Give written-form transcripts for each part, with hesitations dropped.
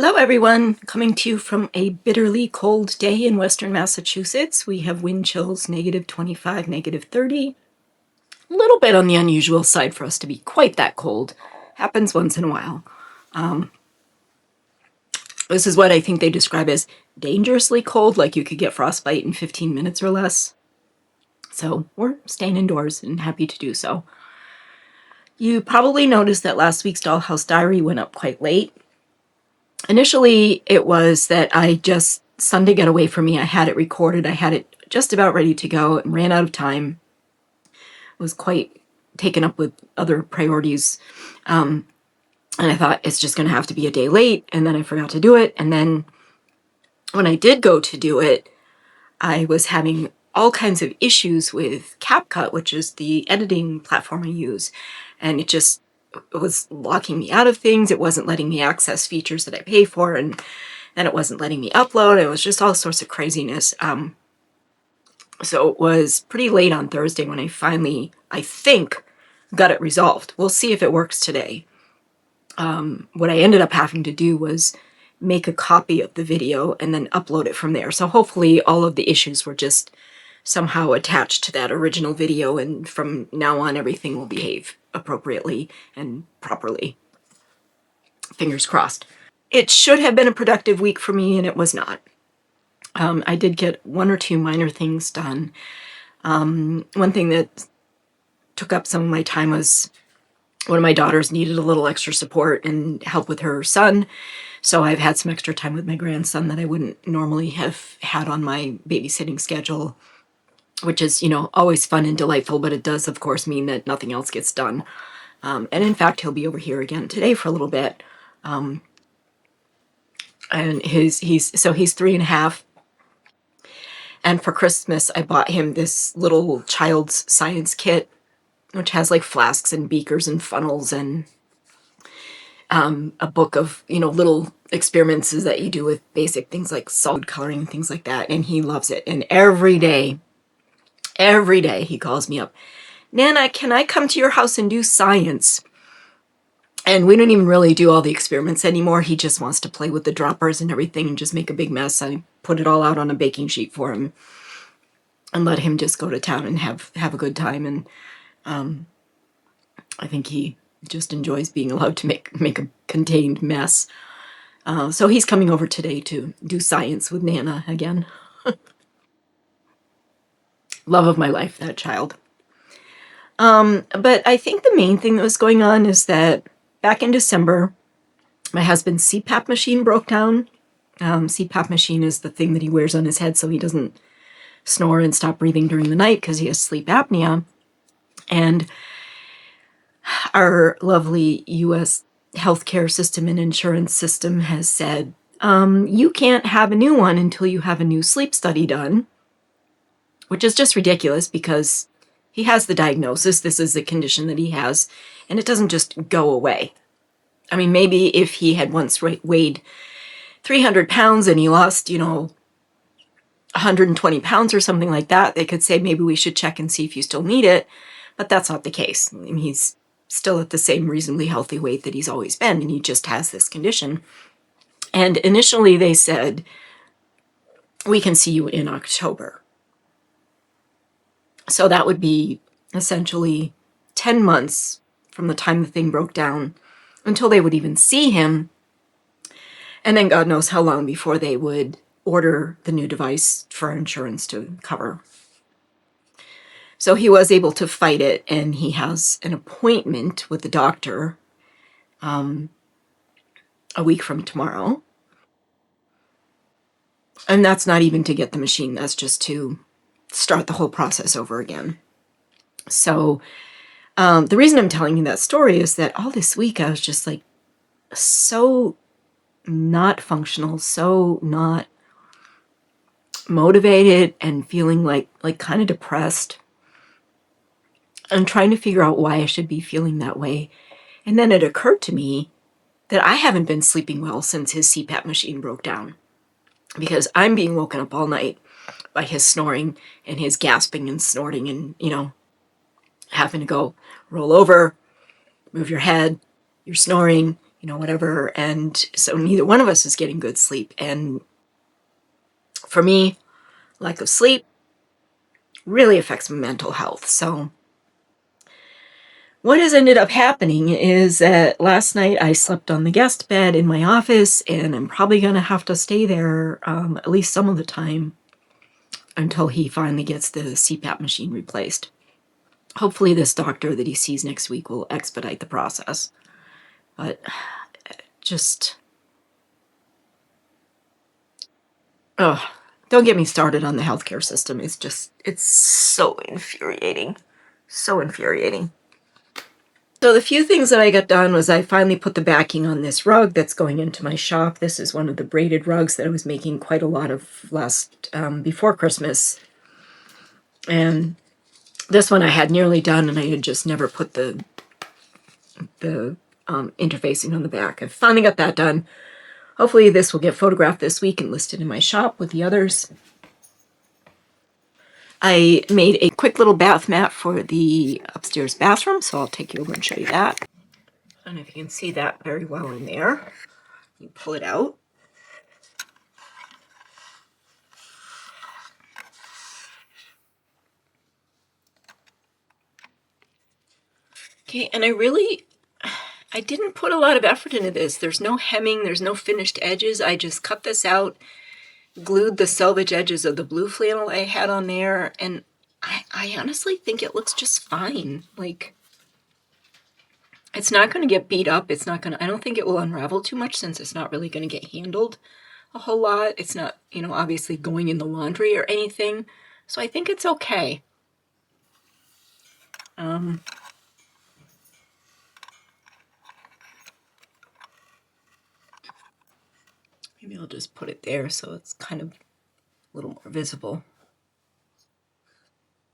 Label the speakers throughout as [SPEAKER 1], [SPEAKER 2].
[SPEAKER 1] Hello everyone, coming to you from a bitterly cold day in western Massachusetts. We have wind chills -25, -30. A little bit on the unusual side for us to be quite that cold. Happens once in a while. This is what I think they describe as dangerously cold, like you could get frostbite in 15 minutes or less. So we're staying indoors and happy to do so. You probably noticed that last week's Dollhouse Diary went up quite late. Initially, it was that Sunday got away from me. I had it recorded. I had it just about ready to go and ran out of time. Was quite taken up with other priorities. And I thought it's just going to have to be a day late. And then I forgot to do it. And then when I did go to do it, I was having all kinds of issues with CapCut, which is the editing platform I use. And it was locking me out of things. It wasn't letting me access features that I pay for, and then it wasn't letting me upload. It was just all sorts of craziness. So it was pretty late on Thursday when I finally, I think, got it resolved. We'll see if it works today. What I ended up having to do was make a copy of the video and then upload it from there. So hopefully all of the issues were just somehow attached to that original video, and from now on everything will behave appropriately and properly. Fingers crossed. It should have been a productive week for me, and it was not. I did get one or two minor things done. One thing that took up some of my time was one of my daughters needed a little extra support and help with her son. So I've had some extra time with my grandson that I wouldn't normally have had on my babysitting schedule, which is, always fun and delightful, but it does, of course, mean that nothing else gets done. And in fact, he'll be over here again today for a little bit. And he's 3.5. And for Christmas, I bought him this little child's science kit, which has like flasks and beakers and funnels and a book of, little experiments that you do with basic things like solid coloring, things like that. And he loves it. And every day he calls me up, Nana, can I come to your house and do science? And we don't even really do all the experiments anymore. He just wants to play with the droppers and everything and just make a big mess. I put it all out on a baking sheet for him and let him just go to town and have a good time. And I think he just enjoys being allowed to make a contained mess. So he's coming over today to do science with Nana again. Love of my life, that child. But I think the main thing that was going on is that back in December, my husband's CPAP machine broke down. CPAP machine is the thing that he wears on his head so he doesn't snore and stop breathing during the night because he has sleep apnea. And our lovely U.S. healthcare system and insurance system has said, you can't have a new one until you have a new sleep study done, which is just ridiculous because he has the diagnosis. This is the condition that he has, and it doesn't just go away. I mean, maybe if he had once weighed 300 pounds and he lost, 120 pounds or something like that, they could say maybe we should check and see if you still need it, but that's not the case. I mean, he's still at the same reasonably healthy weight that he's always been, and he just has this condition. And initially they said, we can see you in October. So that would be essentially 10 months from the time the thing broke down until they would even see him. And then God knows how long before they would order the new device for insurance to cover. So he was able to fight it, and he has an appointment with the doctor a week from tomorrow. And that's not even to get the machine. That's just to start the whole process over again. So the reason I'm telling you that story is that all this week I was just like so not functional, so not motivated, and feeling like kind of depressed. I'm trying to figure out why I should be feeling that way. And then it occurred to me that I haven't been sleeping well since his CPAP machine broke down, because I'm being woken up all night by his snoring and his gasping and snorting and, having to go roll over, move your head, you're snoring, whatever. And so neither one of us is getting good sleep. And for me, lack of sleep really affects my mental health. So what has ended up happening is that last night I slept on the guest bed in my office, and I'm probably going to have to stay there at least some of the time until he finally gets the CPAP machine replaced. Hopefully this doctor that he sees next week will expedite the process. But just, oh, don't get me started on the healthcare system. It's so infuriating. So infuriating. So the few things that I got done was I finally put the backing on this rug that's going into my shop. This is one of the braided rugs that I was making quite a lot of before Christmas. And this one I had nearly done, and I had just never put the interfacing on the back. I finally got that done. Hopefully this will get photographed this week and listed in my shop with the others. I made a quick little bath mat for the upstairs bathroom, so I'll take you over and show you that. I don't know if you can see that very well in there. You pull it out. Okay, and I didn't put a lot of effort into this. There's no hemming, there's no finished edges. I just cut this out, glued the selvage edges of the blue flannel I had on there, and I honestly think it looks just fine. Like, it's not going to get beat up. I don't think it will unravel too much since it's not really going to get handled a whole lot. It's not, obviously going in the laundry or anything. So I think it's okay. Maybe I'll just put it there so it's kind of a little more visible.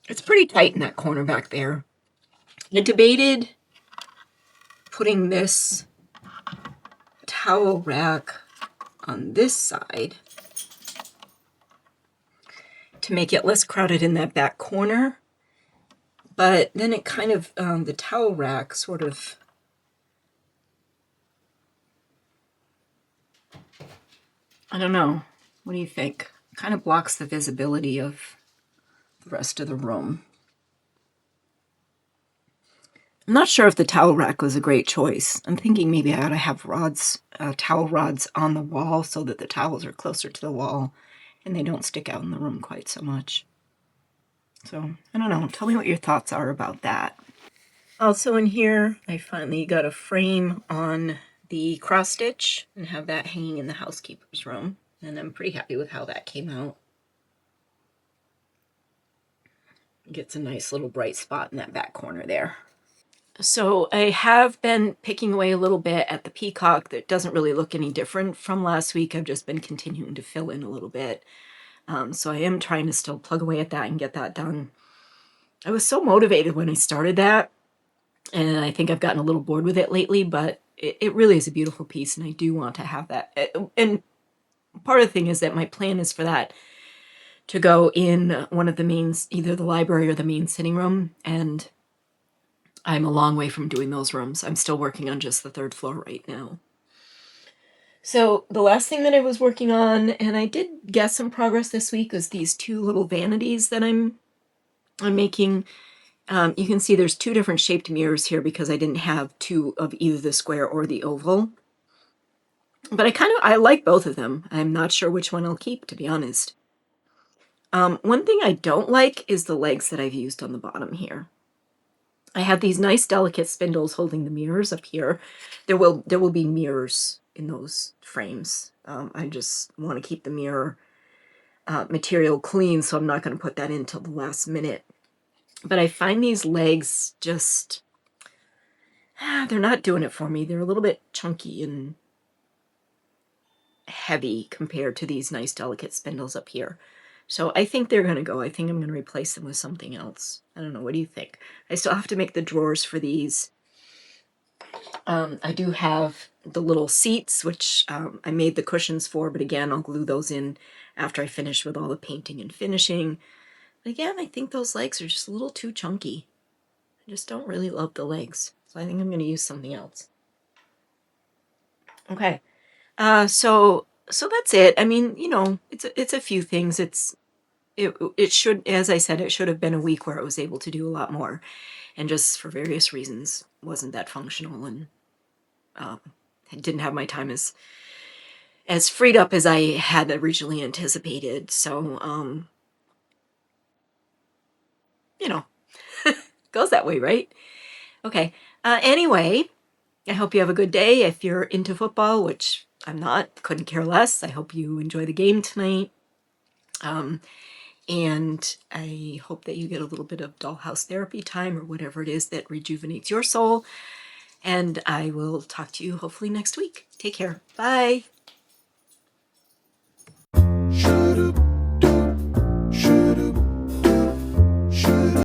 [SPEAKER 1] It's pretty tight in that corner back there. I debated putting this towel rack on this side to make it less crowded in that back corner, but then it kind of, the towel rack sort of, I don't know, what do you think? Kind of blocks the visibility of the rest of the room. I'm not sure if the towel rack was a great choice. I'm thinking maybe I ought to have towel rods on the wall so that the towels are closer to the wall and they don't stick out in the room quite so much. So, I don't know. Tell me what your thoughts are about that. Also in here, I finally got a frame on the cross stitch and have that hanging in the housekeeper's room. And I'm pretty happy with how that came out. It gets a nice little bright spot in that back corner there. So I have been picking away a little bit at the peacock that doesn't really look any different from last week. I've just been continuing to fill in a little bit. So I am trying to still plug away at that and get that done. I was so motivated when I started that, and I think I've gotten a little bored with it lately, but it really is a beautiful piece, and I do want to have that. And part of the thing is that my plan is for that to go in one of the mains, either the library or the main sitting room, and I'm a long way from doing those rooms. I'm still working on just the third floor right now. So the last thing that I was working on, and I did get some progress this week, was these two little vanities that I'm making. You can see there's two different shaped mirrors here because I didn't have two of either the square or the oval. But I like both of them. I'm not sure which one I'll keep, to be honest. One thing I don't like is the legs that I've used on the bottom here. I have these nice delicate spindles holding the mirrors up here. There will be mirrors in those frames. I just want to keep the mirror material clean, so I'm not going to put that in till the last minute. But I find these legs just, they're not doing it for me. They're a little bit chunky and heavy compared to these nice delicate spindles up here. So I think they're going to go. I think I'm going to replace them with something else. I don't know. What do you think? I still have to make the drawers for these. I do have the little seats, which I made the cushions for, but again, I'll glue those in after I finish with all the painting and finishing. But again, I think those legs are just a little too chunky. I just don't really love the legs. So I think I'm going to use something else. Okay. So that's it. I mean, it's a few things. It should, as I said, it should have been a week where I was able to do a lot more, and just for various reasons wasn't that functional, and um, I didn't have my time as freed up as I had originally anticipated. So you know, goes that way, right? Okay. Anyway, I hope you have a good day. If you're into football, which I'm not, couldn't care less. I hope you enjoy the game tonight. Um, and I hope that you get a little bit of dollhouse therapy time or whatever it is that rejuvenates your soul. And I will talk to you hopefully next week. Take care. Bye.